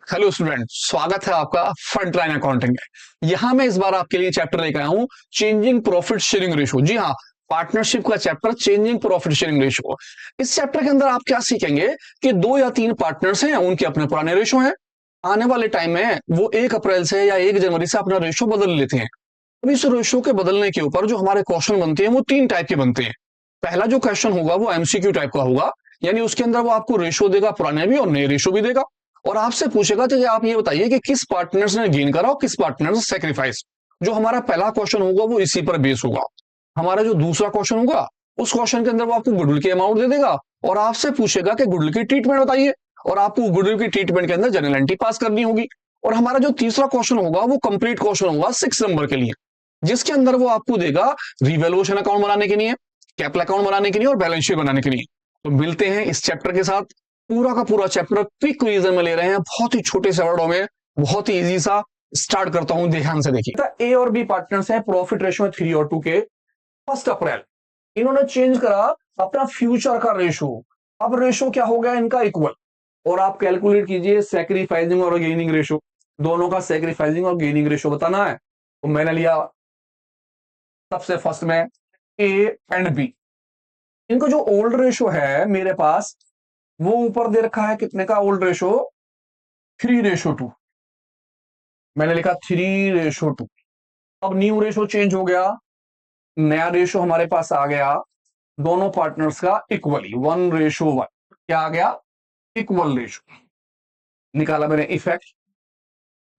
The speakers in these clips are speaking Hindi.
हेलो स्टूडेंट, स्वागत है आपका फ्रंट लाइन अकाउंटिंग में। यहां मैं इस बार आपके लिए चैप्टर लेकर आया हूं, चेंजिंग प्रॉफिट शेयरिंग रेशो। जी हाँ, पार्टनरशिप का chapter, changing profit sharing ratio. इस चैप्टर के अंदर आप क्या सीखेंगे कि दो या तीन पार्टनर्स हैं, उनके अपने पुराने रेशो हैं। आने वाले टाइम में वो 1 अप्रैल से या 1 जनवरी से अपना रेशो बदल लेते हैं। अब इस रेशो के बदलने के ऊपर जो हमारे क्वेश्चन बनते हैं वो तीन टाइप के बनते हैं। पहला जो क्वेश्चन होगा वो एमसीक्यू टाइप का होगा, यानी उसके अंदर वो आपको रेशो देगा, पुराने भी और नए रेशो भी देगा, और आपसे पूछेगा कि आप ये बताइए कि किस पार्टनर्स ने गेन करा और किस पार्टनर ने सेक्रीफाइस। जो हमारा पहला क्वेश्चन होगा वो इसी पर बेस होगा। हमारा जो दूसरा क्वेश्चन होगा, उस क्वेश्चन के अंदर वो आपको गुडविल की अमाउंट दे देगा और आपसे पूछेगा कि गुडविल की ट्रीटमेंट बताइए, और आपको गुडविल की ट्रीटमेंट के अंदर जनरल एंट्री पास करनी होगी। और हमारा जो तीसरा क्वेश्चन होगा वो कंप्लीट क्वेश्चन होगा 6 नंबर के लिए, जिसके अंदर वो आपको देगा रिवैल्यूएशन अकाउंट बनाने के लिए, कैपिटल अकाउंट बनाने के लिए और बैलेंस शीट बनाने के लिए। तो मिलते हैं इस चैप्टर के साथ। पूरा का पूरा चैप्टर क्विक रिवीजन में ले रहे हैं, बहुत ही छोटे से वर्डों में, बहुत ही इजी सा। स्टार्ट करता हूं, ध्यान से देखिए। ए और बी पार्टनर्स हैं, प्रॉफिट रेशो है 3 और 2 के। 1 अप्रैल इन्होंने चेंज करा अपना फ्यूचर का रेशो। अब रेशो क्या हो गया इनका, इक्वल। और आप कैलकुलेट कीजिए सैक्रिफाइसिंग और गेनिंग रेशो, दोनों का सैक्रिफाइसिंग और गेनिंग रेशो बताना है। तो मैंने लिया सबसे फर्स्ट में ए एंड बी। इनको जो ओल्ड रेशो है मेरे पास, वो ऊपर दे रखा है कितने का ओल्ड रेशो, 3:2। मैंने लिखा 3:2। अब न्यू रेशो चेंज हो गया, नया रेशो हमारे पास आ गया, दोनों पार्टनर्स का इक्वली 1:1। क्या आ गया, इक्वल रेशो। निकाला मैंने इफेक्ट।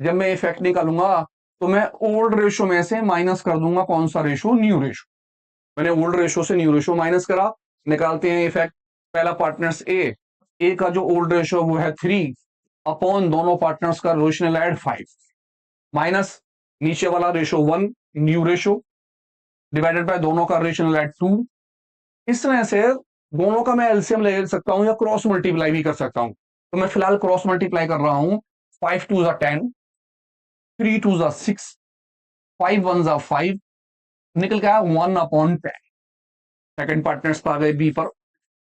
जब मैं इफेक्ट निकालूंगा तो मैं ओल्ड रेशो में से माइनस कर दूंगा कौन सा रेशो, न्यू रेशो। मैंने ओल्ड रेशो से न्यू रेशो माइनस करा। निकालते हैं इफेक्ट। पहला पार्टनर्स ए का जो ओल्ड रेशो वो है 3 अपॉन दोनों पार्टनर्स का रेशनल ऐड 5 माइनस नीचे वाला ratio 1 new ratio divided by दोनों का रेशनल ऐड 2। इस तरह से दोनों का मैं एलसीएम ले सकता हूं या क्रॉस मल्टीप्लाई भी कर सकता हूं। तो मैं फिलहाल क्रॉस मल्टीप्लाई कर रहा हूं। 5 2 10, 3 2 6, 5 1 5, निकल गया 1/10। सेकंड पार्टनर्स पर आ गए बी पर।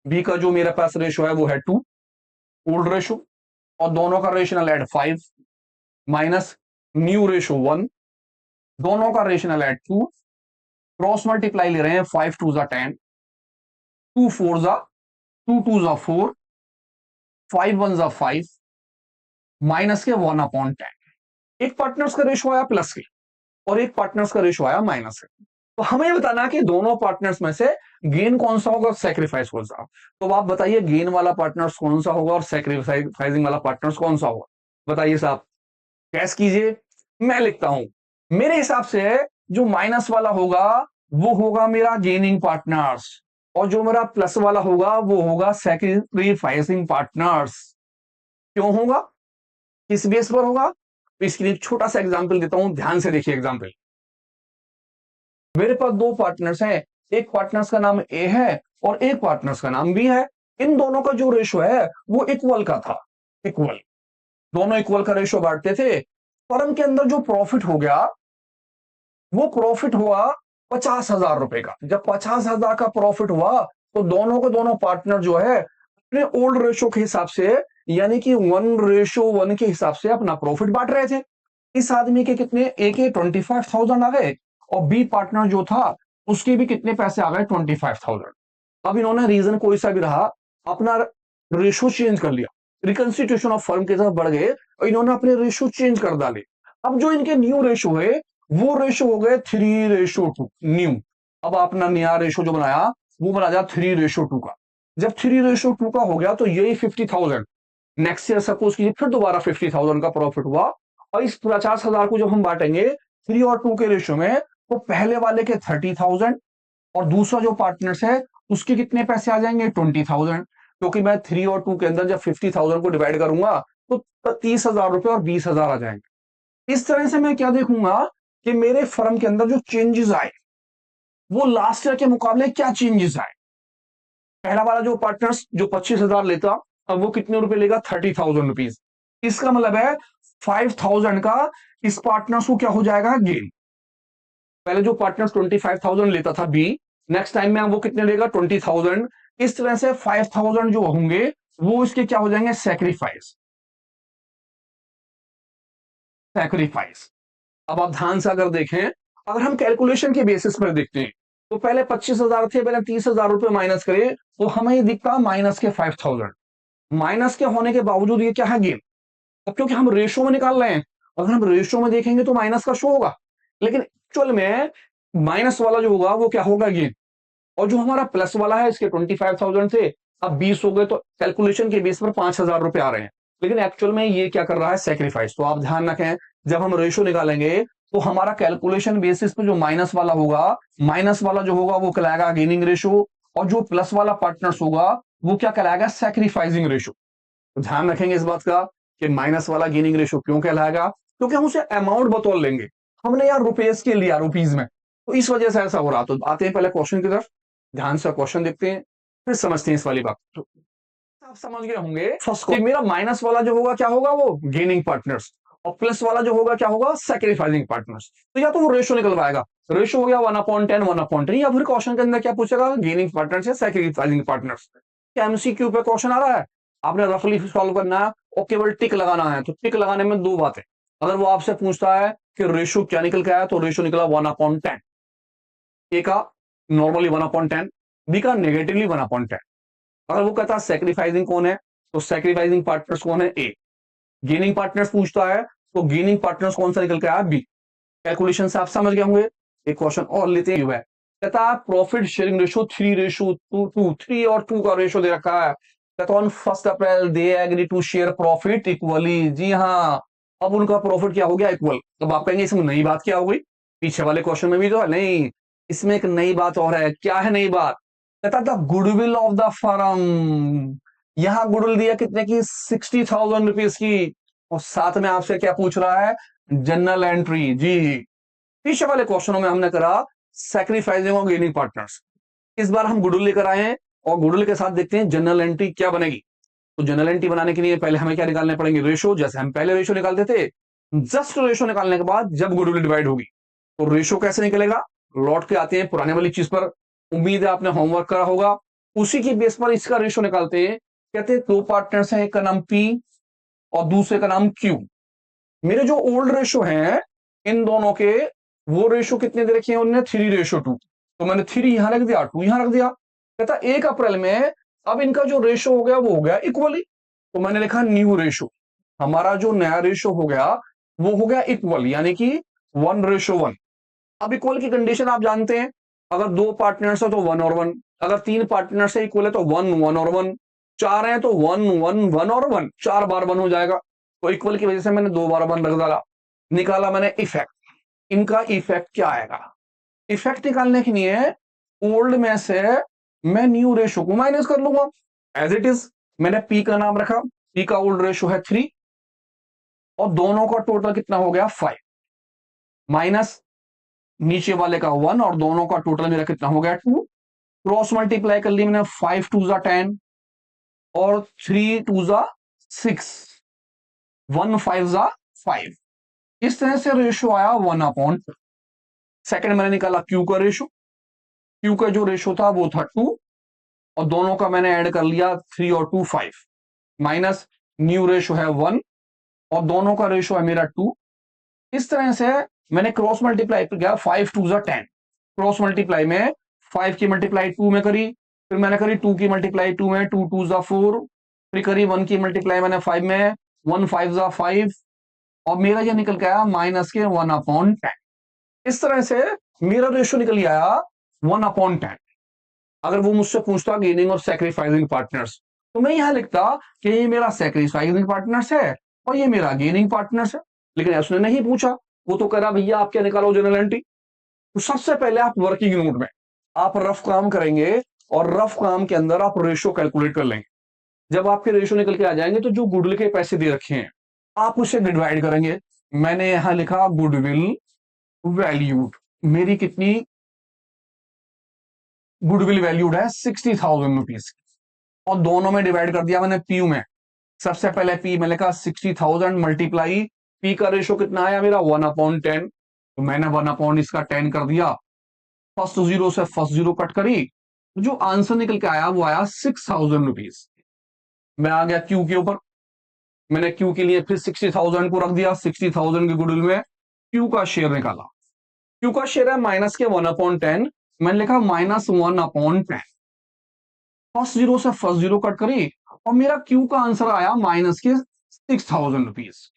बी का जो मेरे पास रेशो है वो है 2 ओल्ड रेशो, और दोनों का rational add 5 minus new ratio 1, दोनों का रेशनल ऐड 2। क्रॉस मल्टीप्लाई ले रहे हैं, 5 2 10, 2 4 2 2 4, 5 1 5 माइनस के 1/10। एक पार्टनर्स का रेशो आया प्लस के और एक पार्टनर्स का रेशो आया माइनस के। तो हमें बताना कि दोनों पार्टनर्स में से गेन कौन सा होगा और सैक्रिफाइस कौन सा। तो आप बताइए गेन वाला पार्टनर्स कौन सा होगा और सैक्रिफाइसिंग वाला पार्टनर्स कौन सा होगा, बताइए साहब। कैस कीजिए, मैं लिखता हूं। मेरे हिसाब से जो माइनस वाला होगा वो होगा मेरा गेनिंग पार्टनर्स, और जो मेरा प्लस वाला होगा वो होगा सैक्रिफाइसिंग पार्टनर्स। क्यों होगा, किस बेस पर होगा, तो इसके लिए एक छोटा सा एग्जांपल देता हूं, ध्यान से देखिए एग्जांपल। मेरे पास दो पार्टनर्स हैं, एक पार्टनर्स का नाम ए है और एक पार्टनर्स का नाम बी है। इन दोनों का जो रेशो है वो इक्वल का था, इक्वल। दोनों इक्वल का रेशो बांटते थे। फर्म के अंदर जो प्रॉफिट हो गया वो प्रॉफिट हुआ 50,000 रुपए का। जब 50,000 का प्रॉफिट हुआ तो दोनों को दोनों पार्टनर जो है अपने ओल्ड रेशो के हिसाब से, यानी कि 1:1 के हिसाब से अपना प्रॉफिट बांट रहे थे। इस आदमी के कितने, ए के 25,000 आ गए और बी पार्टनर जो था उसके भी कितने पैसे आ गए, 25,000। अब इन्होंने रीजन कोई सा भी रहा, अपना रेशो चेंज कर लिया, रिकंस्टिट्यूशन ऑफ फर्म की तरफ बढ़ गए और इन्होंने अपने रेशो चेंज कर डाले। अब जो इनके न्यू रेशो है वो रेशो हो गए 3:2 न्यू। अब अपना नया रेशो जो बनाया वो बना जाए 3:2 का। जब 3:2 का हो गया तो यही 50,000 नेक्स्ट ईयर सपोज कीजिए फिर दोबारा 50,000 का प्रॉफिट हुआ, और इस 50,000 को जब हम बांटेंगे 3 और 2 के रेशो में, तो पहले वाले के 30,000 और दूसरा जो पार्टनर्स है उसके कितने पैसे आ जाएंगे, 20,000। क्योंकि मैं 3 और 2 के अंदर जब 50,000 को डिवाइड करूंगा तो 30,000 रुपए और 20,000 आ जाएंगे। इस तरह से मैं क्या देखूंगा कि मेरे फर्म के अंदर जो चेंजेस आए वो लास्ट ईयर के मुकाबले क्या चेंजेस आए। पहला वाला जो पार्टनर्स जो 25,000 लेता, अब वो कितने रुपए लेगा, 30,000 रुपीज। इसका मतलब है 5,000 का इस पार्टनर्स को क्या हो जाएगा, गेन। पहले जो पार्टनर्स 25,000 लेता था बी, नेक्स्ट टाइम में वो कितने लेगा, 20,000। इस तरह से 5,000 जो होंगे वो इसके क्या हो जाएंगे, सैक्रिफाइस। सैक्रिफाइस। अब आप ध्यान से अगर देखें, अगर हम कैलकुलेशन के बेसिस पर देखते हैं तो पहले 25,000 थे, पहले 30,000 रुपए माइनस करें तो हमें ये दिखता माइनस के 5,000। माइनस के होने के बावजूद ये क्या है, गेन। अब क्योंकि हम रेशो में निकाल रहे हैं, अगर हम रेशो में देखेंगे तो माइनस का शो होगा, लेकिन एक्चुअल में माइनस वाला जो होगा वो क्या होगा, गेन। और जो हमारा प्लस वाला है, इसके 25,000 थे, अब 20 हो गए, तो कैलकुलेशन के बेस पर 5,000 रुपए आ रहे हैं, लेकिन एक्चुअल में ये क्या कर रहा है, सेक्रीफाइस। तो आप ध्यान रखें, जब हम रेशो निकालेंगे तो हमारा कैलकुलेशन बेसिस पे जो माइनस वाला होगा, माइनस वाला जो होगा वो कहलाएगा गेनिंग रेशो, और जो प्लस वाला पार्टनर्स होगा वो क्या कहलाएगा, सैक्रिफाइसिंग रेशो। तो ध्यान रखेंगे इस बात का कि माइनस वाला गेनिंग रेशो क्यों कहलाएगा, क्योंकि हम उसे अमाउंट बतौर लेंगे, हमने यार रुपीज के लिया, रुपीज में, तो इस वजह से ऐसा हो रहा। तो आते हैं पहले क्वेश्चन की तरफ, ध्यान से क्वेश्चन देखते हैं, फिर समझते हैं इस वाली बात। तो आप समझ गए होंगे फर्स्ट को, मेरा माइनस वाला जो होगा क्या होगा, वो गेनिंग पार्टनर्स, और प्लस वाला जो होगा क्या होगा, सैक्रिफाइसिंग पार्टनर्स। तो या तो वो रेशो निकल पाएगा, रेशो हो गया 1/10 1/10, या फिर क्वेश्चन के अंदर क्या पूछेगा, गेनिंग पार्टनर्स या सैक्रिफाइसिंग पार्टनर्स। एमसीक्यू पे क्वेश्चन आ रहा है, आपने रफली सॉल्व करना है और केवल टिक लगाना है। तो टिक लगाने में दो बातें, अगर वो आपसे पूछता है कि रेशो क्या निकल के आया, तो रेशो निकला 1/10, ए का नॉर्मली 1/10, बी का नेगेटिवली 1/10। अगर वो कहता है सेक्रीफाइसिंग कौन है, तो सेक्रीफाइसिंग पार्टनर्स कौन है, ए। गेनिंग पार्टनर्स पूछता है तो गेनिंग पार्टनर्स कौन सा निकल के आया, बी। कैलकुलेशन से आप समझ गए होंगे। एक क्वेश्चन और लेते हैं, कहता है प्रॉफिट शेयरिंग रेशो 3:2, 3 और 2 का रेशो दे रखा है। कहता on 1 April they agree to share profit equally. जी हाँ, अब उनका प्रॉफिट क्या हो गया, इक्वल। तब आप कहेंगे इसमें नई बात क्या हो गई, पीछे वाले क्वेश्चन में भी तो है, नहीं, इसमें एक नई बात और है। क्या है नई बात, कहता the goodwill of the firm, यहां गुडविल दिया कितने की, 60,000 रुपीज की, और साथ में आपसे क्या पूछ रहा है, जनरल एंट्री। जी, पीछे वाले क्वेश्चनों में हमने करा सैक्रिफाइसिंग और गेनिंग पार्टनर्स, इस बार हम गुडविल लेकर आए हैं, और गुडविल के साथ देखते हैं जनरल एंट्री क्या बनेगी। तो जनरल एंट्री बनाने के लिए पहले हमें क्या निकालने पड़ेंगे, रेशो। जैसे हम पहले रेशो निकालते थे, जस्ट रेशो निकालने के बाद जब गुडविल डिवाइड होगी तो रेशो कैसे निकलेगा। लौट के आते हैं पुराने वाली चीज पर, उम्मीद है आपने होमवर्क करा होगा, उसी की बेस पर इसका रेशो निकालते हैं। कहते हैं दो पार्टनर्स हैं, एक का नाम पी और दूसरे का नाम क्यू। मेरे जो ओल्ड रेशो हैं इन दोनों के, वो रेशो कितने दे रखे हैं उन्होंने, 3:2। तो मैंने 3 यहां रख दिया, 2 यहां रख दिया। कहता 1 अप्रैल में अब इनका जो रेशो हो गया वो हो गया इक्वली, तो मैंने लिखा न्यू रेशो। हमारा जो नया रेशो हो गया वो हो गया इक्वल, यानी कि 1:1। अब इक्वल की कंडीशन आप जानते हैं, अगर 2 पार्टनर्स है तो 1 और 1, अगर 3 पार्टनर्स है इक्वल है तो 1 1 और 1, 4 है तो 1 1 1 और 1, 4 बार 1 हो जाएगा। तो इक्वल की वजह से मैंने 2 बार 1 रख डाला। निकाला मैंने इफेक्ट, इनका इफेक्ट क्या आएगा। इफेक्ट निकालने के लिए ओल्ड में से मैं न्यू रेशो को माइनस कर लूंगा, एज इट इज। मैंने पी का नाम रखा, पी का ओल्ड रेशो है 3, और दोनों का टोटल कितना हो गया 5, माइनस नीचे वाले का 1, और दोनों का टोटल मेरा कितना हो गया 2। क्रॉस मल्टीप्लाई कर लिया मैंने, 5 2 जा 10 और 3 2 जा 6, 1 5 जा 5। इस तरह से रेशो आया 1/2। सेकंड मैंने निकाला क्यू का रेशो, क्यू का जो रेशो था वो था 2, और दोनों का मैंने ऐड कर लिया 3 और 2 5, माइनस न्यू रेशो है 1 और दोनों का रेशो है मेरा 2। इस तरह से मैंने क्रॉस मल्टीप्लाई किया, 5 2 जा 10, क्रॉस मल्टीप्लाई में 5 की मल्टीप्लाई 2 में करी, फिर मैंने करी 2 की मल्टीप्लाई 2 में, 2 2 जा 4, फिर करी 1 की मल्टीप्लाई मैंने 5 में, 1 5 जा 5, और मेरा ये निकल के आया माइनस के 1/10। इस तरह से मेरा रेशो निकल आया 1/10। अगर वो मुझसे पूछता गेनिंग और सैक्रिफाइसिंग पार्टनर्स, तो मैं यहां लिखता कि ये मेरा सैक्रिफाइसिंग पार्टनर्स है और ये मेरा गेनिंग पार्टनर्स है, लेकिन उसने नहीं पूछा। वो तो कह रहा भैया आप क्या निकालो जनरल एंट्री। तो सबसे पहले आप वर्किंग नोट में आप रफ काम करेंगे, और रफ काम के अंदर आप रेशो कैलकुलेट कर लेंगे। जब आपके रेशो निकल के आ जाएंगे तो जो गुडविल के पैसे दे रखे हैं आप उसे डिवाइड करेंगे। मैंने यहां लिखा गुडविल वैल्यूड, मेरी कितनी गुडविल वैल्यूड है 60,000 रुपीज, और दोनों में डिवाइड कर दिया मैंने पी में। सबसे पहले पी में लिखा 60,000 मल्टीप्लाई, पी का रेशो कितना आया मेरा 1/10, तो मैंने 1/ इसका 10 कर दिया। फर्स्ट जीरो से फर्स्ट जीरो कट करी, जो आंसर निकल के आया वो आया 6,000 रुपीज। मैं आ गया क्यू के ऊपर, मैंने क्यू के लिए फिर 60,000 को रख दिया, 60,000 के गुडविल में क्यू का शेयर निकाला। क्यू का शेयर है माइनस के 1/10, मैंने लिखा -1/10। फर्स्ट जीरो से फर्स्ट जीरो कट करी और मेरा क्यू का आंसर आया माइनस के 6,000 रुपीज।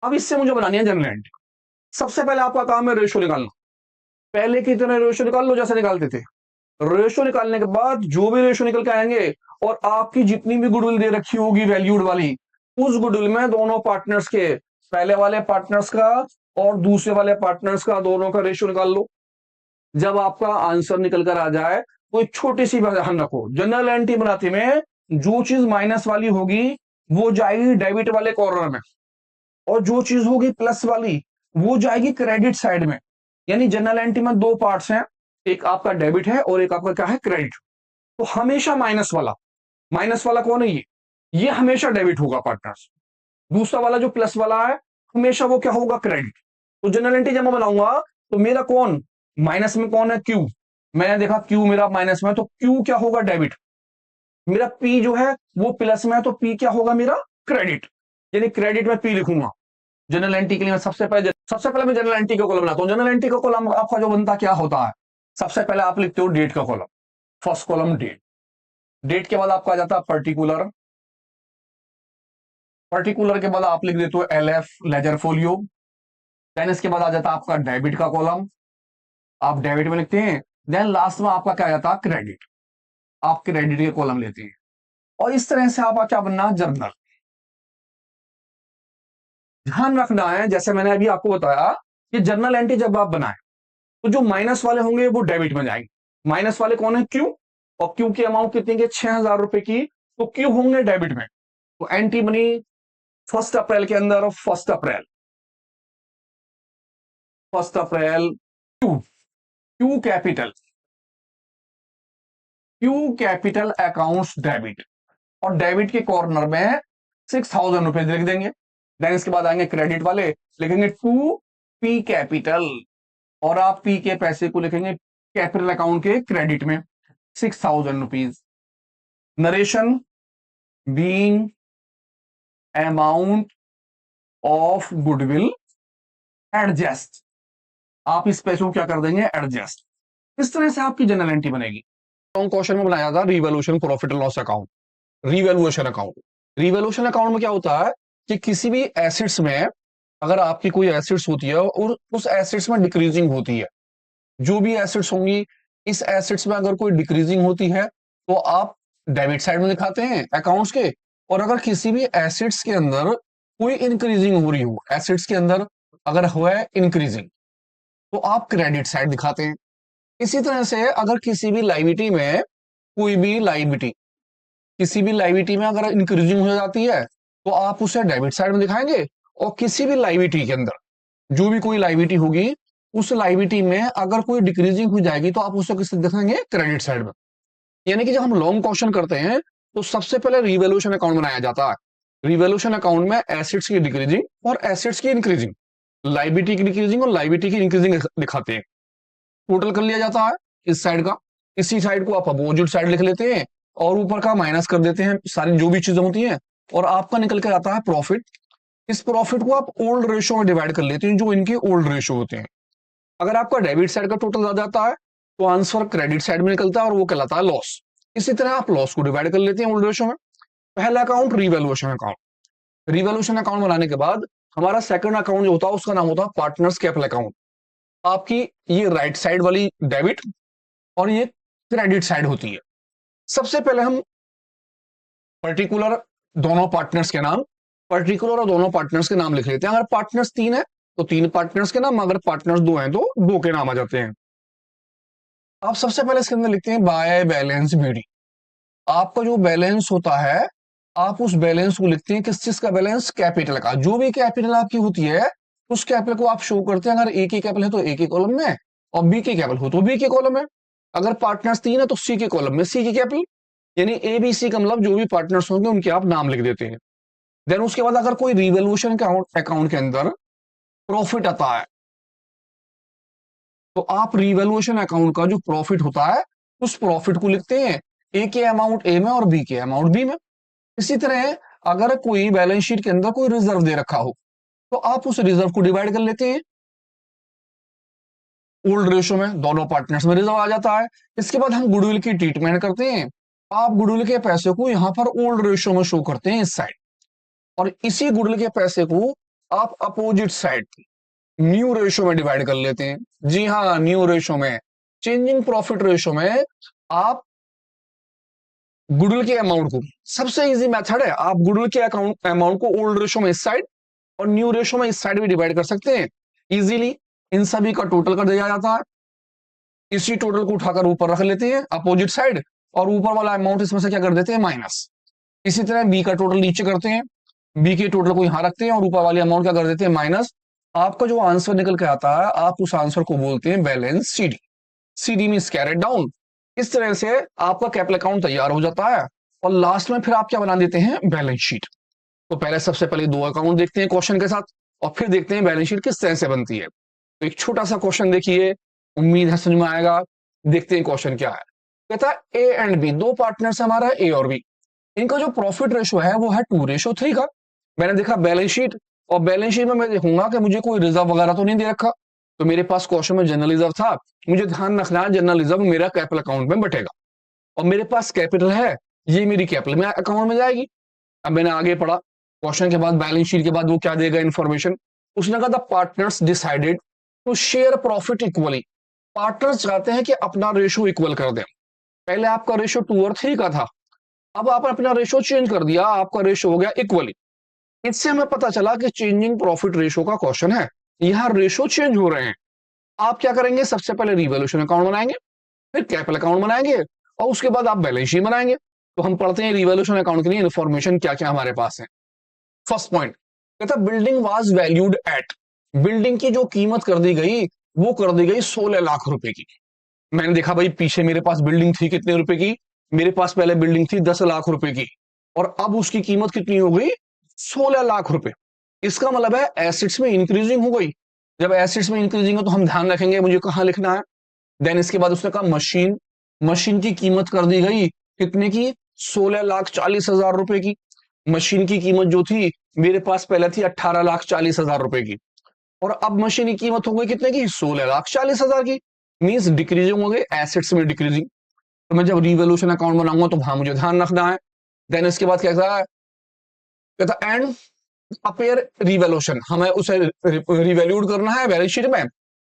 अब इससे मुझे बनानी है जनरल एंट्री। सबसे पहले आपका काम है रेशो निकालना। पहले की तरह रेशो निकाल लो जैसे निकालते थे। रेशो निकालने के बाद जो भी रेशो निकल के आएंगे और आपकी जितनी भी गुडविल दे रखी होगी वैल्यूड वाली, उस गुडविल में दोनों पार्टनर्स के, पहले वाले पार्टनर्स का और दूसरे वाले पार्टनर्स का, दोनों का रेशो निकाल लो। जब आपका आंसर निकल कर आ जाए तो एक छोटी सी बात ध्यान रखो, जनरल एंट्री बनाते में जो चीज माइनस वाली होगी वो जाएगी डेबिट वाले कॉर्नर में, और जो चीज होगी प्लस वाली वो जाएगी क्रेडिट साइड में। यानी जनरल एंट्री में दो पार्ट्स हैं, एक आपका डेबिट है और एक आपका क्या है, क्रेडिट। तो हमेशा माइनस वाला कौन है, ये हमेशा डेबिट होगा पार्टनर्स। दूसरा वाला जो प्लस वाला है हमेशा वो क्या होगा, क्रेडिट। तो जनरल एंट्री जब मैं बनाऊंगा तो मेरा कौन माइनस में, कौन है, क्यू। मैंने देखा क्यू मेरा माइनस में, तो क्यू क्या होगा, डेबिट। मेरा पी जो है वो प्लस में है, तो पी क्या होगा, मेरा क्रेडिट। यानी क्रेडिट में पी लिखूंगा। जनरल एंट्री के लिए मैं सबसे पहले मैं जनरल एंट्री का कॉलम बनाता हूं। जनरल एंट्री का कॉलम आपका जो बनता क्या होता है, सबसे पहले आप लिखते हो डेट का column. First column date, date के बाद आपका आ जाता है पर्टिकुलर, पर्टिकुलर के बाद आप लिख देते हो LF लेजर फोलियो। देन इसके बाद आ जाता है आपका डेबिट का कॉलम, आप डेबिट में लिखते हैं। देन लास्ट में आपका क्या आ जाता है, क्रेडिट, आप क्रेडिट के कॉलम लेते हैं। और इस तरह से आपका क्या बनना है, जर्नल। ध्यान रखना है, जैसे मैंने अभी आपको बताया कि जर्नल एंट्री जब आप बनाए तो जो माइनस वाले होंगे वो डेबिट में जाएंगे। माइनस वाले कौन है, क्यू, और क्यू की अमाउंट कितनी की, 6,000 रुपए की, तो क्यू होंगे डेबिट में। तो एंट्री बनी 1 अप्रैल के अंदर, 1 अप्रैल Q, Q capital accounts debit, और डेबिट के कॉर्नर में 6,000 रुपए लिख देंगे। देन इसके बाद आएंगे क्रेडिट वाले, लिखेंगे टू पी कैपिटल, और आप पी के पैसे को लिखेंगे कैपिटल अकाउंट के क्रेडिट में 6,000 rupees. Narration being amount of goodwill adjust, आप इस पैसे को क्या कर देंगे, एडजस्ट। इस तरह से आपकी जनरल एंट्री बनेगी। क्वेश्चन में बनाया था revaluation profit and loss account, revaluation account. Revaluation account में क्या होता है कि किसी भी एसेट्स में अगर आपकी कोई एसेट्स होती है और उस एसेट्स में डिक्रीजिंग होती है, जो भी एसेट्स होंगी इस एसेट्स में अगर कोई डिक्रीजिंग होती है तो आप डेबिट साइड में दिखाते हैं अकाउंट्स के। और अगर किसी भी एसेट्स के अंदर कोई इंक्रीजिंग हो रही हो, एसेट्स के अंदर अगर हुआ है इंक्रीजिंग, तो आप क्रेडिट साइड दिखाते हैं। इसी तरह से अगर किसी भी लाइबिलिटी में कोई भी लाइबिलिटी, किसी भी लाइबिलिटी में अगर इंक्रीजिंग हो जाती है तो आप उसे डेबिट साइड में दिखाएंगे। और किसी भी लाइबिलिटी के अंदर जो भी कोई लाइबिलिटी होगी उस लाइबिलिटी में अगर कोई डिक्रीजिंग हो जाएगी तो आप उसे किस दिखाएंगे, क्रेडिट साइड में। यानी कि जब हम लॉन्ग क्वेश्चन करते हैं तो सबसे पहले रिवैल्यूएशन अकाउंट बनाया जाता है। रिवैल्यूएशन अकाउंट में एसेट्स की डिक्रीजिंग और एसेट्स की इंक्रीजिंग, लाइबिलिटी की डिक्रीजिंग और लाइबिलिटी की इंक्रीजिंग दिखाते हैं। टोटल कर लिया जाता है इस साइड का, इसी साइड को आप अपोजिट साइड लिख लेते हैं और ऊपर का माइनस कर देते हैं, सारी जो भी चीजें होती हैं, और आपका निकल के आता है प्रॉफिट। इस प्रॉफिट को आप ओल्ड रेशो में डिवाइड कर लेते हैं, जो इनके ओल्ड रेशो होते हैं। अगर आपका डेबिट साइड का टोटल आ जाता है तो आंसर क्रेडिट साइड में निकलता है और वो कहलाता है लॉस। इसी तरह आप लॉस को डिवाइड कर लेते हैं ओल्ड रेशो में। पहला account revaluation account. Revaluation account बनाने के बाद हमारा सेकंड अकाउंट जो होता है उसका नाम होता है पार्टनर्स कैपिटल अकाउंट। आपकी ये राइट साइड वाली डेबिट और ये क्रेडिट साइड होती है। सबसे पहले हम पर्टिकुलर दोनों पार्टनर्स के नाम, पर्टिकुलर और दोनों पार्टनर्स के नाम लिख लेते हैं। अगर पार्टनर्स 3 है तो 3 पार्टनर्स के नाम, अगर पार्टनर्स 2 हैं तो 2 के नाम आ जाते हैं। आप सबसे पहले इसके अंदर लिखते हैं बाय बैलेंस बीडी। आपका जो बैलेंस होता है आप उस बैलेंस को लिखते हैं, किस चीज का बैलेंस, कैपिटल का। जो भी कैपिटल आपकी होती है उस कैपिटल को आप शो करते हैं। अगर ए की कैपिटल है तो ए के कॉलम में, और बी की कैपिटल हो तो बी के कॉलम में। अगर पार्टनर्स 3 है तो सी के कॉलम में सी की कैपिटल, यानी ए बी सी का मतलब जो भी पार्टनर्स होंगे उनके आप नाम लिख देते हैं। देन उसके बाद अगर कोई रिवैल्यूएशन अकाउंट के अंदर प्रॉफिट आता है तो आप रिवैल्यूएशन अकाउंट का जो प्रॉफिट होता है उस प्रॉफिट को लिखते हैं, ए के अमाउंट ए में और बी के अमाउंट बी में। इसी तरह अगर कोई बैलेंस शीट के अंदर कोई रिजर्व दे रखा हो तो आप उस रिजर्व को डिवाइड कर लेते हैं ओल्ड रेशो में, दोनों पार्टनर्स में रिजर्व आ जाता है। इसके बाद हम गुडविल की ट्रीटमेंट करते हैं। आप गुडविल के पैसे को यहां पर ओल्ड रेशो में शो करते हैं इस साइड, और इसी गुडविल के पैसे को आप अपोजिट साइड न्यू रेशो में डिवाइड कर लेते हैं। जी हाँ, न्यू रेशो में, चेंजिंग प्रॉफिट रेशो में आप गुडविल के अमाउंट को, सबसे इजी मेथड है, आप गुडविल के अकाउंट अमाउंट को ओल्ड रेशो में इस साइड और न्यू रेशो में इस साइड भी डिवाइड कर सकते हैं इजीली। इन सभी का टोटल कर दिया जाता है, इसी टोटल को उठाकर ऊपर रख लेते हैं अपोजिट साइड, और ऊपर वाला अमाउंट इसमें से क्या कर देते हैं, माइनस। इसी तरह बी का टोटल नीचे करते हैं, बी के टोटल को यहां रखते हैं और ऊपर वाली अमाउंट क्या कर देते हैं, माइनस। आपका जो आंसर निकल के आता है, आप उस आंसर को बोलते हैं balance CD. CD means carried down. इस तरह से आपका कैपिटल अकाउंट तैयार हो जाता है, और लास्ट में फिर आप क्या बना देते हैं, बैलेंस शीट। तो पहले सबसे पहले दो अकाउंट देखते हैं क्वेश्चन के साथ, और फिर देखते हैं बैलेंस शीट किस तरह से बनती है। तो एक छोटा सा क्वेश्चन देखिए, उम्मीद है समझ में आएगा। देखते हैं क्वेश्चन क्या है। कहता है ए एंड बी, दो पार्टनर्स हमारा ए और बी, इनका जो प्रॉफिट रेशो है वो है 2:3 का। मैंने देखा बैलेंस शीट, और बैलेंस शीट में मैं देखूंगा कि मुझे कोई रिजर्व वगैरह तो नहीं दे रखा। तो मेरे पास क्वेश्चन में जनरल रिजर्व था, मुझे ध्यान रखना है जनरल रिजर्व मेरा कैपिटल अकाउंट में बटेगा, और मेरे पास कैपिटल है, ये मेरी कैपिटल में अकाउंट में जाएगी। अब मैंने आगे पढ़ा, क्वेश्चन के बाद बैलेंस शीट के बाद वो क्या देगा इन्फॉर्मेशन। उसने कहा the partners decided to share profit equally. Partners चाहते हैं कि अपना रेशो इक्वल कर दें। पहले आपका रेशो 2:3 का था, अब आपने अपना रेशो चेंज कर दिया, आपका रेशो हो गया इक्वली। इससे हमें पता चला कि चेंजिंग प्रॉफिट रेशो का क्वेश्चन है, यहां रेशो चेंज हो रहे हैं। आप क्या करेंगे, सबसे पहले रिवॉल्यूशन अकाउंट बनाएंगे, फिर कैपिटल अकाउंट बनाएंगे, और उसके बाद आप बैलेंस शीट बनाएंगे। तो हम पढ़ते हैं रिवॉल्यूशन अकाउंट के लिए इन्फॉर्मेशन क्या क्या हमारे पास है। फर्स्ट पॉइंट कहता building was valued at, building की जो कीमत कर दी गई वो कर दी गई 16 लाख रुपए की। मैंने देखा भाई पीछे मेरे पास बिल्डिंग थी कितने रुपए की, मेरे पास पहले बिल्डिंग थी 10 लाख रुपए की, और अब उसकी कीमत कितनी हो गई, 16 लाख रुपए। इसका मतलब है एसेट्स में इंक्रीजिंग हो गई। जब एसेट्स में इंक्रीजिंग हो तो हम ध्यान रखेंगे मुझे कहां लिखना है। देन इसके बाद उसने कहा मशीन, मशीन की कीमत कर दी गई कितने की, 16,40,000 रुपए की। मशीन की कीमत जो थी मेरे पास पहले थी 18,40,000 रुपए की, और अब मशीन की कीमत हो गई कितने की, 16,40,000 की। मींस डिक्रीजिंग हो गई, एसेट्स में डिक्रीजिंग। तो मैं जब रिवॉल्यूशन अकाउंट बनाऊंगा तो वहां मुझे ध्यान रखना है। देन इसके बाद क्या कहता है, कहता एंड अपेयर रिवॉल्यूशन, हमें उसे रिवैल्यूड करना है बैलेंस शीट में।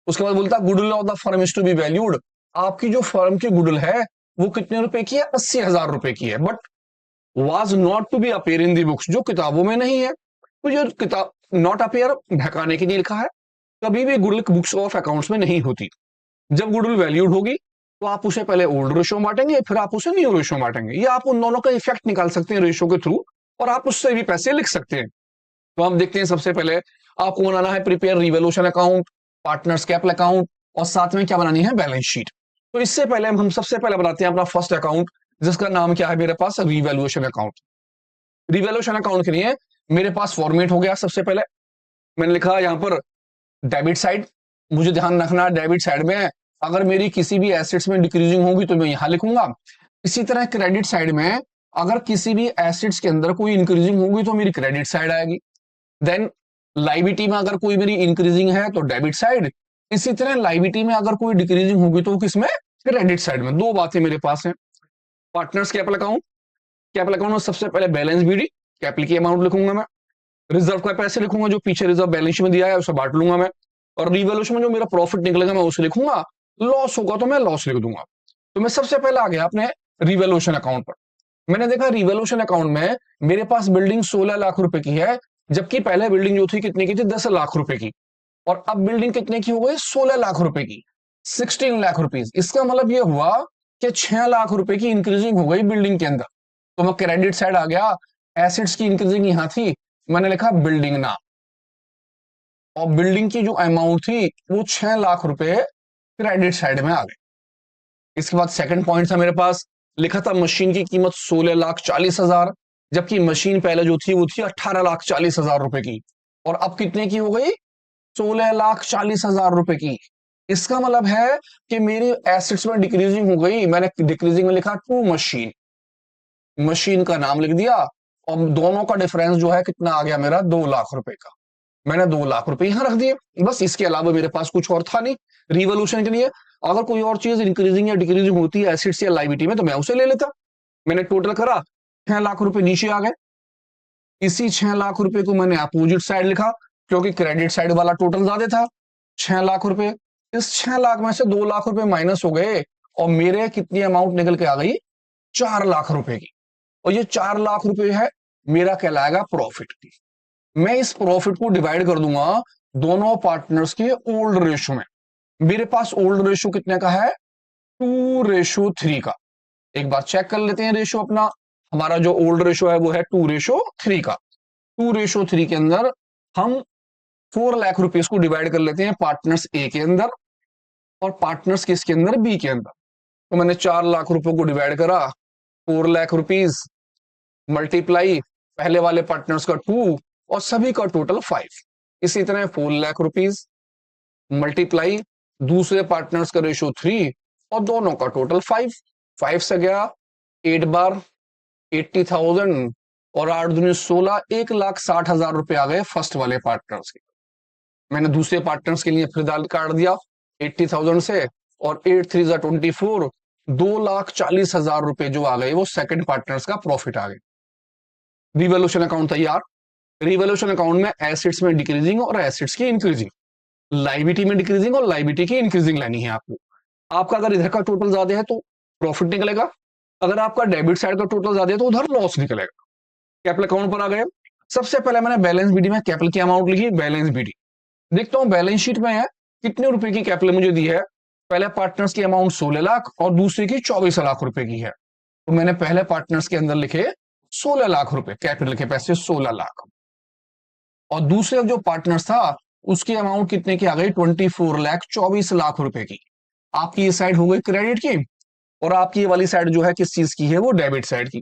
उसके बाद बोलता है goodwill of the firm is to be valued, आपकी जो फर्म की गुडविल है वो कितने रुपए की है, 80,000 रुपए की है, but was not to be appear in the books, जो किताबों में नहीं है। तो जो किताब नॉट अपेयर ढकाने के लिए लिखा है, कभी भी गुडविल बुक्स ऑफ अकाउंट्स में नहीं होती। जब गुडविल वैल्यूड होगी तो आप उसे पहले ओल्ड रेशो में बांटेंगे, फिर आप उसे न्यू रेशो में बांटेंगे, या आप उन दोनों का इफेक्ट निकाल सकते हैं रेशो के थ्रू, और आप उससे भी पैसे लिख सकते हैं। तो हम देखते हैं, सबसे पहले आपको बनाना है prepare revolution account, partners capital account, और साथ में क्या बनानी है, बैलेंस शीट। तो इससे पहले हम सबसे पहले बनाते हैं अपना फर्स्ट अकाउंट, जिसका नाम क्या है मेरे पास, रिवॉल्यूशन अकाउंट। रिवॉल्यूशन अकाउंट के लिए मेरे पास फॉर्मेट हो गया। सबसे पहले मैंने लिखा यहां पर डेबिट साइड, मुझे ध्यान रखना डेबिट साइड में अगर मेरी किसी भी एसेट्स में डिक्रीजिंग होगी तो मैं यहां लिखूंगा। इसी तरह क्रेडिट साइड में अगर किसी भी एसेट्स के अंदर कोई इंक्रीजिंग होगी तो मेरी क्रेडिट साइड आएगी। देन लाइबिलिटी में अगर कोई मेरी इंक्रीजिंग है तो डेबिट साइड, इसी तरह लाइबिलिटी में अगर कोई डिक्रीजिंग होगी तो किसमें, क्रेडिट साइड में। दो बातें मेरे पास हैं। Partners capital account, capital account में सबसे पहले बैलेंस बीडी, कैपिटल की अमाउंट लिखूंगा मैं, रिजर्व का पैसे लिखूंगा, जो पीछे रिजर्व बैलेंस में दिया है उसे बांट लूंगा मैं, और रिवॉल्यूशन में जो मेरा प्रॉफिट निकलेगा मैं उसे लिखूंगा, लॉस होगा तो मैं लॉस लिख दूंगा। तो मैं सबसे पहले आ गया अपने रिवॉल्यूशन अकाउंट पर। मैंने देखा रिवॉल्यूशन अकाउंट में मेरे पास बिल्डिंग 16 लाख रुपए की है, जबकि पहले बिल्डिंग जो थी कितने की थी, 10 लाख रुपए की, और अब बिल्डिंग कितने की हो गई, 16 लाख रुपए की, 16 लाख रुपीज। इसका मतलब ये हुआ कि 6 लाख रुपए की इंक्रीजिंग हो गई बिल्डिंग के अंदर। तो मैं क्रेडिट साइड आ गया, एसेट्स की इंक्रीजिंग यहां थी, मैंने लिखा बिल्डिंग नाम, और बिल्डिंग की जो अमाउंट थी वो 6 लाख रुपए क्रेडिट साइड में आ गए। इसके बाद सेकंड पॉइंट था मेरे पास, लिखा था मशीन की कीमत 16,40,000, जबकि मशीन पहले जो थी वो थी 18,40,000 रुपए की, और अब कितने की हो गई, 16,40,000 रुपए की। इसका मतलब है कि मेरी एसेट्स में डिक्रीजिंग हो गई। मैंने डिक्रीजिंग में लिखा टू मशीन, मशीन का नाम लिख दिया, और दोनों का डिफरेंस जो है कितना आ गया मेरा, 2 लाख रुपए का। मैंने 2 लाख रुपए यहां रख दिए, बस इसके अलावा मेरे पास कुछ और था नहीं रिवोल्यूशन के लिए। अगर कोई और चीज इंक्रीजिंग या डिक्रीजिंग होती है एसिड्स या लाइबिलिटी में तो मैं उसे ले लेता। मैंने टोटल करा, 6 लाख रुपए नीचे आ गए। इसी 6 लाख रुपए को मैंने अपोजिट साइड लिखा, क्योंकि क्रेडिट साइड वाला टोटल ज्यादा था 6 लाख रुपए। इस 6 लाख में से 2 लाख रुपए माइनस हो गए और मेरे कितनी अमाउंट निकल के आ गई, 4 लाख रुपए की। और ये 4 लाख रुपए है मेरा कहलाएगा प्रॉफिट की। मैं इस प्रॉफिट को डिवाइड कर दूंगा दोनों पार्टनर्स के ओल्ड रेशो में। मेरे पास ओल्ड रेशो कितने का है, 2:3 का। एक बार चेक कर लेते हैं रेशो अपना। हमारा जो ओल्ड रेशो है वो है 2:3 का। 2:3 के अंदर हम 4 लाख रुपीज को डिवाइड कर लेते हैं पार्टनर्स ए के अंदर और पार्टनर्स किसके अंदर, बी के अंदर। तो मैंने 4 लाख रुपए को डिवाइड करा, 4 लाख रुपीज मल्टीप्लाई पहले वाले पार्टनर्स का 2 और सभी का टोटल 5। इसी तरह 4 लाख रुपीज मल्टीप्लाई दूसरे पार्टनर्स का रेशो 3 और दोनों का टोटल 5। 5 से गया 8 बार 80,000 और 8 दूनी 16, 1,60,000 रुपए आ गए फर्स्ट वाले पार्टनर्स के। मैंने दूसरे पार्टनर्स के लिए फिर दाल काट दिया 80,000 से और 8 3 24, 2,40,000 रुपए जो आ गए वो सेकंड पार्टनर्स का प्रॉफिट आ गए। रिवोल्यूशन अकाउंट तैयार। रिवोल्यूशन अकाउंट में एसेट्स में डिक्रीजिंग और एसेट्स की इंक्रीजिंग, लाइबिलिटी में डिक्रीजिंग और लाइबिलिटी की इंक्रीजिंग लेनी है आपको। आपका अगर इधर का टोटल ज्यादा है तो प्रॉफिट निकलेगा, अगर आपका डेबिट साइड का टोटल ज्यादा है तो उधर लॉस निकलेगा। कैपिटल अकाउंट पर आ गए। सबसे पहले मैंने बैलेंस बीडी में कैपिटल की अमाउंट लिखी, बैलेंस बीडी। देखता हूं बैलेंस शीट में है कितने रुपए की कैपिटल मुझे दी है। पहले पार्टनर्स की अमाउंट 16 लाख और दूसरे की 24 लाख रुपए की है। तो मैंने पहले पार्टनर्स के अंदर लिखे 16 लाख रुपए, कैपिटल के पैसे 16 लाख। और दूसरे जो पार्टनर्स था उसकी अमाउंट कितने की आ गई, 24 लाख, 24 लाख रुपए की। आपकी ये साइड हो गई क्रेडिट की और आपकी ये वाली साइड जो है किस चीज की है, वो डेबिट साइड की।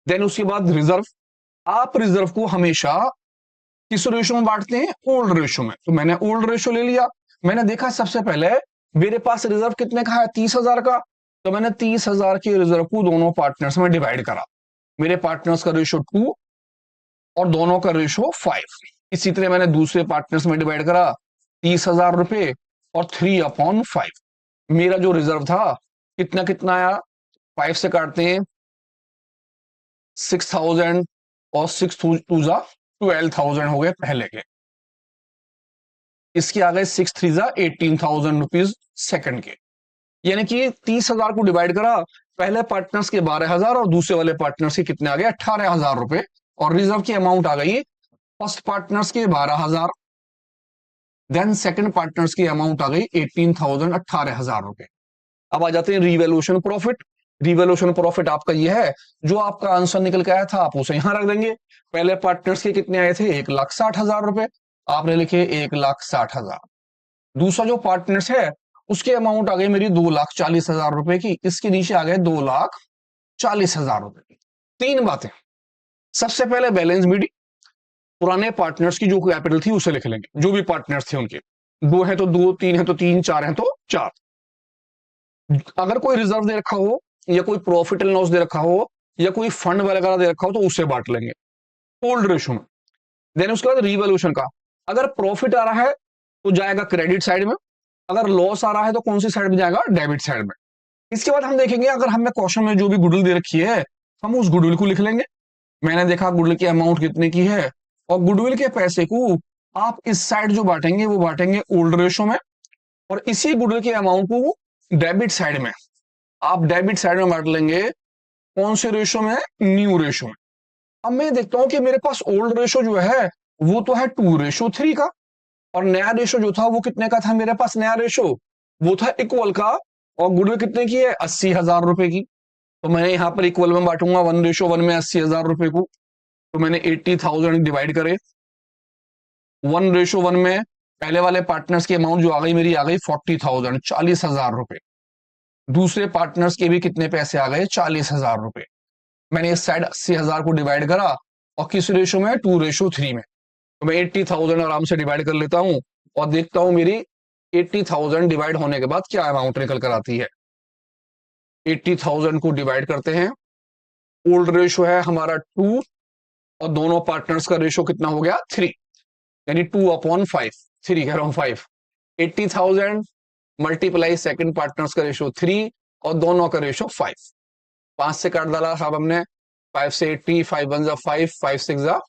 देन उसके बाद रिजर्व। आप रिजर्व को हमेशा किस रेशो में बांटते हैं, ओल्ड रेशो में। तो मैंने ओल्ड रेशो ले लिया। मैंने देखा सबसे पहले मेरे पास रिजर्व कितने का है, 30,000 का। तो मैंने 30,000 के रिजर्व को दोनों पार्टनर्स में डिवाइड करा। मेरे पार्टनर्स का रेशो 2 और दोनों का रेशो 5। इसी तरह मैंने दूसरे पार्टनर्स में डिवाइड करा 30,000 रुपए और 3/5। मेरा जो रिजर्व था कितना कितना आया, 5 से काटते हैं 6,000 और 6 2 12,000 हो गए पहले के। इसके आ गए 6 3 18,000 रुपीज सेकंड के। यानी कि 30,000 को डिवाइड करा, पहले पार्टनर्स के 12,000 और दूसरे वाले पार्टनर्स के कितने आ गए, 18,000 रुपए। और रिजर्व की अमाउंट आ गई फर्स्ट पार्टनर्स के 12,000, देन सेकंड पार्टनर्स की अमाउंट आ गई 18,000, 18,000 रुपए। अब आ जाते हैं रिवैल्यूएशन प्रॉफिट। रिवैल्यूएशन प्रॉफिट आपका ये है, जो आपका आंसर निकल के आया था आप उसे यहां रख देंगे। पहले पार्टनर्स के कितने आए थे, 1,60,000 रुपए, आपने लिखे 1,60,000। दूसरा जो पार्टनर्स है उसकी अमाउंट आ गई मेरी 2,40,000 रुपए की, इसके नीचे आ गए 2,40,000 रुपए की। 3 बातें। सबसे पहले बैलेंस बीडी, पुराने पार्टनर्स की जो कैपिटल थी उसे लिख लेंगे, जो भी पार्टनर्स थे उनके। 2 है तो 2, 3 है तो 3, 4 है तो 4। अगर कोई रिजर्व दे रखा हो या कोई प्रॉफिट एंड लॉस दे रखा हो या कोई फंड वगैरह दे रखा हो तो उससे बांट लेंगे ओल्ड रेशो में। देन उसके बाद रिवैल्यूएशन का, अगर प्रॉफिट आ रहा है तो जाएगा क्रेडिट साइड में, अगर लॉस आ रहा है तो कौन सी साइड में जाएगा, डेबिट साइड में। इसके बाद हम देखेंगे अगर हमें क्वेश्चन में जो भी गुडविल दे रखी है हम उस गुडविल को लिख लेंगे। मैंने देखा गुडविल की अमाउंट कितने की है और गुडविल के पैसे को आप इस साइड जो बांटेंगे वो बांटेंगे ओल्ड रेशो में और इसी गुडविल के अमाउंट को डेबिट साइड में आप डेबिट साइड में बांट लेंगे। कौन से रेशो में, न्यू रेशो में। अब मैं देखता हूं कि मेरे पास ओल्ड रेशो जो है वो तो है 2:3 का और नया रेशो जो था वो कितने का था, मेरे पास नया रेशो वो था इक्वल का और गुडविल कितने की है, 80,000 रुपए की। तो मैंने यहां पर इक्वल में बांटूंगा 1:1 में 80,000 रुपए को। तो मैंने 80,000 डिवाइड करे 1:1 में, पहले वाले पार्टनर्स की अमाउंट जो आ गई मेरी आ गई 40,000, 40,000 रुपए। दूसरे पार्टनर्स के भी कितने पैसे आ गए, 40,000 रुपए। मैंने इस साइड 80,000 को डिवाइड करा और किस रेशो में, 2:3 में। तो मैं 80,000 आराम से डिवाइड कर लेता हूं और देखता हूं मेरी 80,000 डिवाइड होने के बाद क्या अमाउंट निकल कर आती है। 80,000 को डिवाइड करते हैं, ओल्ड रेशो है हमारा 2 और दोनों पार्टनर्स का रेशो कितना हो गया 3, यानी 2/5, 3 कह रहा हूं 5, 80,000 मल्टीप्लाई सेकंड पार्टनर्स का रेशो 3 और दोनों का रेशो 5, 5 से काट डाला साहब हमने, 5 से 80, 5 1 जा 5, 5 6 जा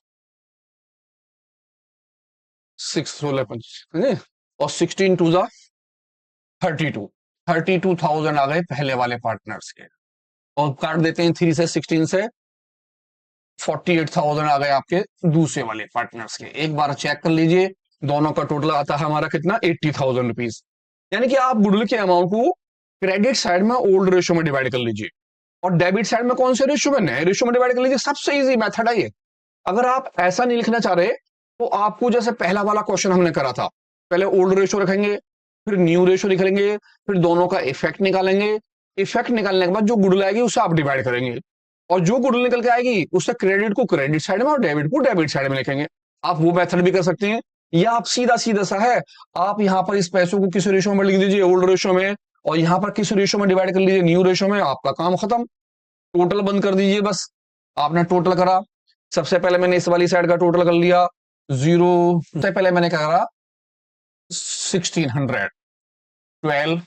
6 16 25 और 16 2 जा 32, 32,000 आ गए पहले वाले पार्टनर्स के, और काट देते हैं 3 से 16 से 48,000 आ गए आपके दूसरे वाले पार्टनर्स के। एक बार चेक कर लीजिए, दोनों का टोटल आता है हमारा कितना 80,000 रुपीज। यानी कि आप गुडविल के अमाउंट को क्रेडिट साइड में ओल्ड रेशो में डिवाइड कर लीजिए और डेबिट साइड में कौन से रेशो में, नए रेशो में डिवाइड कर लीजिए। सबसे इजी मेथड है ये। अगर आप ऐसा नहीं लिखना चाह रहे तो आपको जैसे पहला वाला क्वेश्चन हमने करा था, पहले ओल्ड रेशो रखेंगे, फिर न्यू रेशो लिख लेंगे, फिर दोनों का इफेक्ट निकालेंगे, इफेक्ट निकालने के बाद जो गुडविल आएगी उसे आप डिवाइड करेंगे और जो गुडविल निकल के आएगी उससे क्रेडिट को क्रेडिट साइड में और डेबिट को डेबिट साइड में लिखेंगे। आप वो मेथड भी कर सकते हैं, या आप सीधा सीधा सा है, आप यहाँ पर इस पैसों को किस रेशो में लिख दीजिए ओल्ड रेशो में, और यहाँ पर किस रेशो में डिवाइड कर लीजिए न्यू रेशो में, आपका काम खत्म। टोटल बंद कर दीजिए, बस आपने टोटल करा। सबसे पहले मैंने इस वाली साइड का टोटल कर लिया 0, सबसे पहले मैंने क्या करा 1600, 12,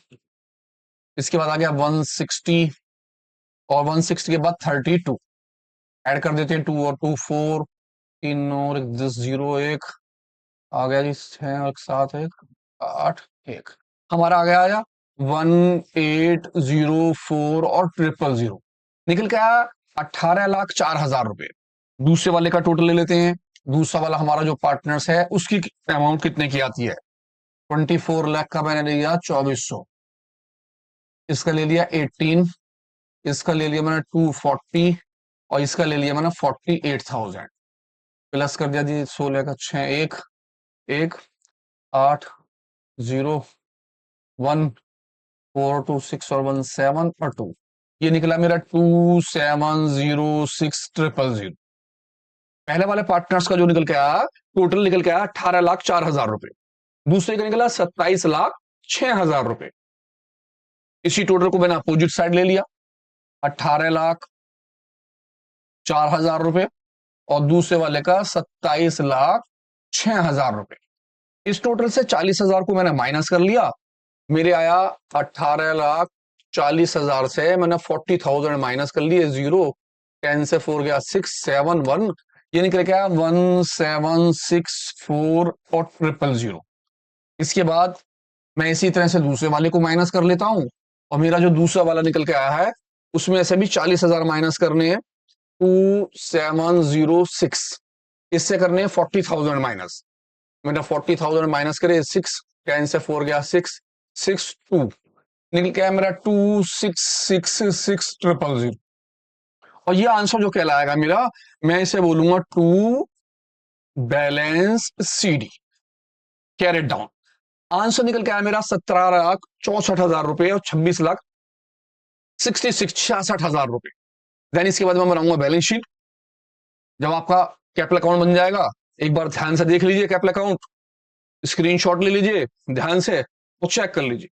इसके बाद आ गया 160 और 160 के बाद 32, ऐड कर देते हैं 2 और 2 4, 3 और 0 1 आ गया जी, 6 और 7 1 8 1, हमारा आ गया 1804 और 000 निकल के आया 18,04,000 रुपए। दूसरे वाले का टोटल ले लेते हैं। दूसरा वाला हमारा जो पार्टनर्स है उसकी अमाउंट कितने की आती है, 24 लाख का मैंने ले लिया 2400, इसका ले लिया 18, इसका ले लिया मैंने 240 और इसका ले लिया मैंने 48,000, प्लस कर दिया जी 16 का 6 1 1 8 0 1 4 2 6 और 1 7 और 2, ये निकला मेरा 2706,000। पहले वाले पार्टनर्स का जो निकल के आया टोटल निकल के आया 18,04,000 रुपए, दूसरे का निकला 27,06,000 रुपए। इसी टोटल को मैंने अपोजिट साइड ले लिया 18,04,000 रुपए और दूसरे वाले का 27,06,000 रुपए। इस टोटल से 40,000 को मैंने माइनस कर लिया, मेरे आया 18,40,000 से मैंने 40,000 माइनस कर लिए, 0 10 से 4 गया 671, ये निकल गया 1764 और 000। इसके बाद मैं इसी तरह से दूसरे वाले को माइनस कर लेता हूं और मेरा जो दूसरा वाला निकल के आया है उसमें से भी 40,000 माइनस करने हैं, 2706, इससे करने हैं 40,000 माइनस, मैंने 40,000 माइनस करे 6 10 से 4 गया 6 6 2, निकल के आया मेरा 2666,000 और ये आंसर जो कहलाएगा मेरा, मैं इसे बोलूंगा to balance CD carried down. Answer निकल के आया मेरा 17,64,000 रुपए और 66,66,000 रुपए। देन इसके बाद मैं बनाऊंगा बैलेंस शीट। जब आपका कैपिटल अकाउंट बन जाएगा एक बार ध्यान से देख लीजिए, कैपिटल अकाउंट स्क्रीनशॉट ले लीजिए ध्यान से और चेक कर लीजिए।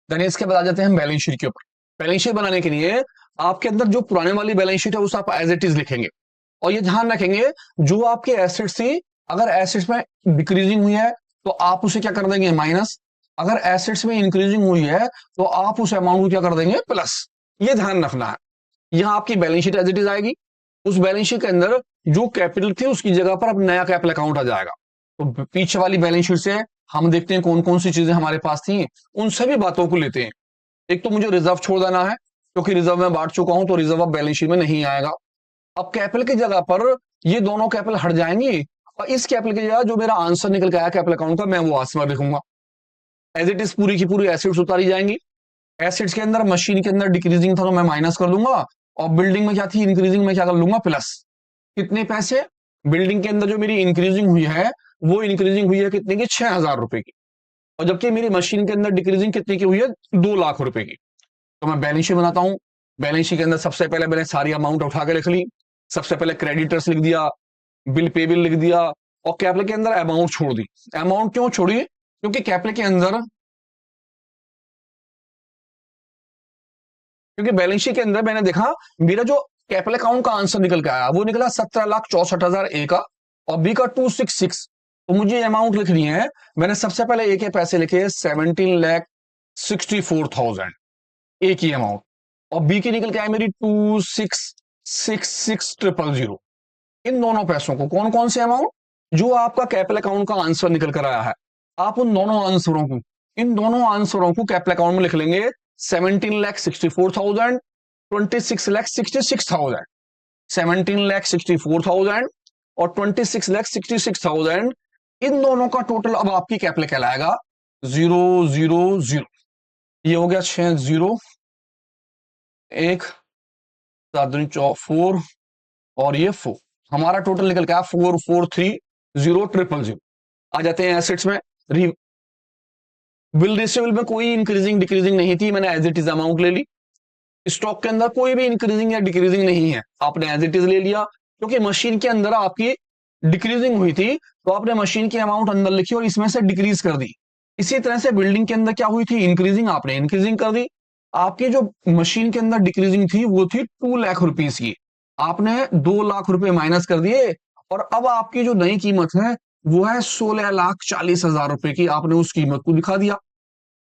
देन इसके बाद आ जाते हैं बैलेंस शीट के ऊपर। बैलेंस शीट बनाने के लिए आपके अंदर जो पुराने वाली बैलेंस शीट है उसे आप एज इट इज लिखेंगे और ये ध्यान रखेंगे जो आपके एसेट्स थी, अगर एसेट्स में डिक्रीजिंग हुई है तो आप उसे क्या कर देंगे माइनस, अगर एसेट्स में इंक्रीजिंग हुई है तो आप उस अमाउंट को क्या कर देंगे प्लस। ये ध्यान रखना है। यहां आपकी balance sheet as it is आएगी, उस बैलेंस शीट के अंदर जो कैपिटल थी उसकी जगह पर अब नया कैपिटल अकाउंट आ जाएगा। तो पीछे वाली बैलेंस शीट से हम देखते हैं कौन कौन सी चीजें हमारे पास थी, उन सभी बातों को लेते हैं। एक तो मुझे रिजर्व छोड़ देना है क्योंकि रिजर्व में बांट चुका हूं तो रिजर्व अब बैलेंस शीट में नहीं आएगा। अब कैपिटल की जगह पर ये दोनों कैपिटल हट जाएंगी और इस कैपिटल की जगह जो मेरा आंसर निकल के आया कैपिटल अकाउंट का मैं वो आंसर लिखूंगा। एज इट इज पूरी की पूरी एसेट्स उतारी जाएंगी। एसेट्स के अंदर मशीन के अंदर डिक्रीजिंग था तो मैं माइनस कर दूंगा और बिल्डिंग में क्या थी इंक्रीजिंग में क्या कर लूंगा प्लस। कितने पैसे बिल्डिंग के अंदर जो मेरी इंक्रीजिंग हुई है वो इंक्रीजिंग हुई है कितने की 6,000 रुपए की, और जबकि मेरी मशीन के अंदर डिक्रीजिंग कितने की हुई है 2 लाख रुपए की। तो मैं बैलेंस शीट बनाता हूं। बैलेंस शीट के अंदर सबसे पहले मैंने सारी अमाउंट उठा के लिख ली। सबसे पहले क्रेडिटर्स लिख दिया, बिल पेबल लिख दिया और कैपिटल के अंदर अमाउंट छोड़ दी। अमाउंट क्यों छोड़ी, क्योंकि कैपिटल के अंदर, क्योंकि बैलेंस शीट के अंदर मैंने देखा मेरा जो कैपिटल अकाउंट का आंसर निकल के आया, वो निकला 17,64,000 ए का और बी का 266। तो मुझे अमाउंट लिखनी है, मैंने सबसे पहले ए के पैसे लिखे 17,64,000 ए की अमाउंट, और बी की निकल के आई मेरी 2666,000। इन दोनों पैसों को, कौन कौन से अमाउंट, जो आपका कैपिटल अकाउंट का आंसर निकल कर आया है, आप उन दोनों आंसरों को, इन दोनों आंसरों को कैपिटल अकाउंट में लिख लेंगे। 17,64,000, 26,66,000, 17,64,000 और 26,66,000, इन दोनों का टोटल अब आपकी कैपिटल कहलाएगा 000। ये हो गया 6 0 1 7 4 और ये 4, हमारा टोटल निकल के आया 443,000। आ जाते हैं एसेट्स में। बिल रिसीवेबल में कोई इंक्रीजिंग डिक्रीजिंग नहीं थी, मैंने एज इट इज अमाउंट ले ली। स्टॉक के अंदर कोई भी इंक्रीजिंग या डिक्रीजिंग नहीं है, आपने एज इट इज ले लिया, क्योंकि मशीन के अंदर आपकी डिक्रीजिंग हुई थी तो आपने मशीन की अमाउंट अंदर लिखी और इसमें से डिक्रीज कर दी। इसी तरह से बिल्डिंग के अंदर क्या हुई थी, इंक्रीजिंग, आपने इंक्रीजिंग कर दी। आपकी जो मशीन के अंदर डिक्रीजिंग थी वो थी 2 लाख रुपीस की, आपने 2 लाख रुपए माइनस कर दिए, और अब आपकी जो नई कीमत है वो है 16,40,000 रुपए की, आपने उस कीमत को दिखा दिया।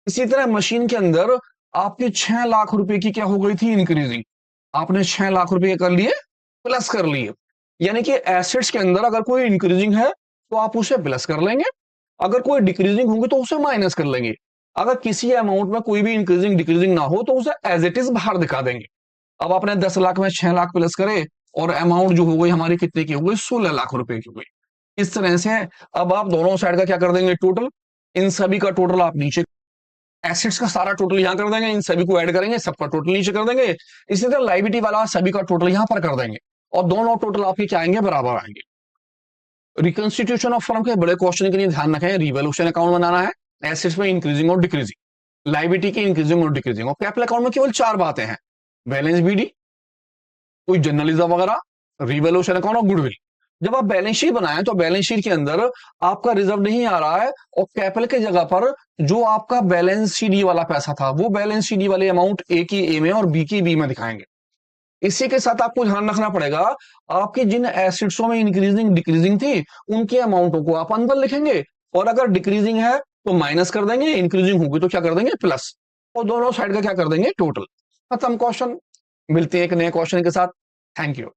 इसी तरह मशीन के अंदर आपकी 6 लाख रुपए की क्या हो गई थी, इंक्रीजिंग, आपने 6 लाख रुपए कर लिए, प्लस कर लिए। यानी कि एसेट्स के अंदर अगर कोई इंक्रीजिंग है तो आप उसे प्लस कर लेंगे, अगर कोई डिक्रीजिंग होंगे तो उसे माइनस कर लेंगे। अगर किसी अमाउंट में कोई भी इंक्रीजिंग डिक्रीजिंग ना हो तो उसे एज इट इज बाहर दिखा देंगे। अब आपने 10 लाख में 6 लाख प्लस करे और अमाउंट जो हो गई हमारी कितने की हो गई, 16 लाख रुपए की हो गई। इस तरह से अब आप दोनों साइड का क्या कर देंगे, टोटल, इन सभी का टोटल आप नीचे, एसेट्स का सारा टोटल यहां कर देंगे, इन सभी को ऐड करेंगे, सबका टोटल नीचे कर देंगे। इसी तरह लायबिलिटी वाला सभी का टोटल यहां पर कर देंगे और दोनों टोटल आपके क्या आएंगे, बराबर आएंगे। रिकंस्टिट्यूशन ऑफ फर्म के बड़े क्वेश्चन के लिए ध्यान रखें, रिवैल्यूएशन अकाउंट बनाना है, एसेट्स में इंक्रीजिंग और डिक्रीजिंग, लायबिलिटी की इंक्रीजिंग और डिक्रीजिंग, और कैपिटल अकाउंट में केवल 4 बातें हैं, बैलेंस बीडी, कोई जर्नलिज्म वगैरह, रिवैल्यूएशन अकाउंट और गुडविल। जब आप बैलेंस शीट बनाएं तो बैलेंस शीट के अंदर आपका रिजर्व नहीं आ रहा है, और कैपिटल की जगह पर जो आपका बैलेंस शीट वाला पैसा था वो बैलेंस शीट वाले अमाउंट ए की ए में और बी की बी में दिखाएंगे। इसी के साथ आपको ध्यान रखना पड़ेगा, आपकी जिन एसेट्सों में इंक्रीजिंग डिक्रीजिंग थी उनके अमाउंटों को आप अंदर लिखेंगे, और अगर डिक्रीजिंग है तो माइनस कर देंगे, इंक्रीजिंग होगी तो क्या कर देंगे, प्लस, और दोनों साइड का क्या कर देंगे, टोटल। खत्म क्वेश्चन। मिलते हैं एक नए क्वेश्चन के साथ। Thank you.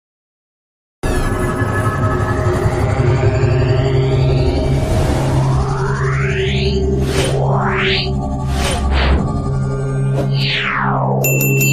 Yeah.